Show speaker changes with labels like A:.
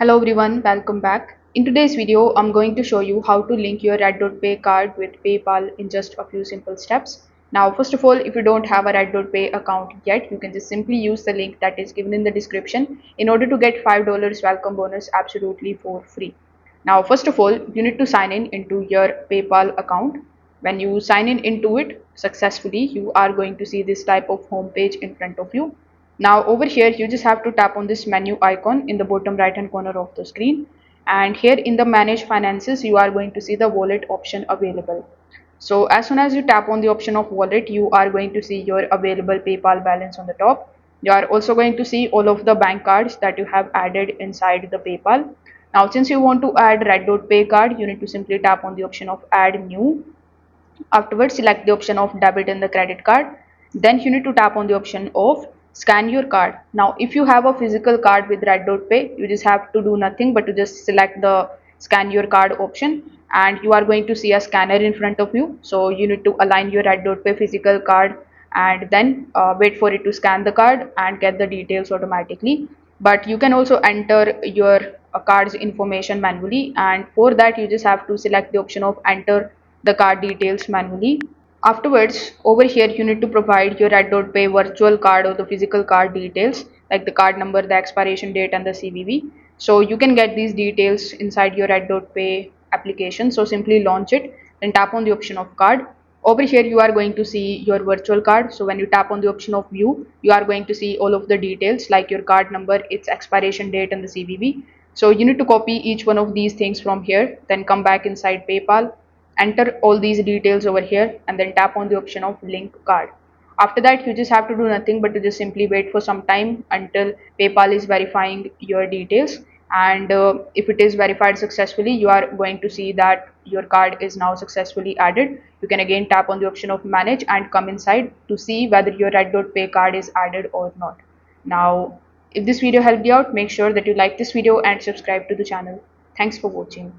A: Hello everyone, welcome back. In today's video, I'm going to show you how to link your RedotPay card with PayPal in just a few simple steps. Now, first of all, if you don't have a RedotPay account yet, you can just simply use the link that is given in the description in order to get $5 welcome bonus absolutely for free. Now, first of all, you need to sign in into your PayPal account. When you sign in into it successfully, you are going to see this type of home page in front of you. Now over here you just have to tap on this menu icon in the bottom right hand corner of the screen, and here in the manage finances you are going to see the wallet option available. So as soon as you tap on the option of wallet, you are going to see your available PayPal balance on the top. You are also going to see all of the bank cards that you have added inside the PayPal. Now since you want to add Red.Pay card, you need to simply tap on the option of add new. Afterwards, select the option of debit and the credit card. Then you need to tap on the option of scan your card. Now, if you have a physical card with Red.Pay, you just have to do nothing but to just select the scan your card option, and you are going to see a scanner in front of you. So you need to align your Red.Pay physical card and then wait for it to scan the card and get the details automatically. But you can also enter your card's information manually, and for that you just have to select the option of enter the card details manually. Afterwards, over here you need to provide your Red.Pay virtual card or the physical card details like the card number, the expiration date and the CVV. So you can get these details inside your Red.Pay application. So simply launch it, then tap on the option of card. Over here you are going to see your virtual card. So when you tap on the option of view, you are going to see all of the details like your card number, its expiration date and the CVV. So you need to copy each one of these things from here, then come back inside PayPal, enter all these details over here and then tap on the option of link card. After that you just have to do nothing but to just simply wait for some time until PayPal is verifying your details, and if it is verified successfully, you are going to see that your card is now successfully added. You can again tap on the option of manage and come inside to see whether your Red.Pay card is added or not. Now if this video helped you out, make sure that you like this video and subscribe to the channel. Thanks for watching.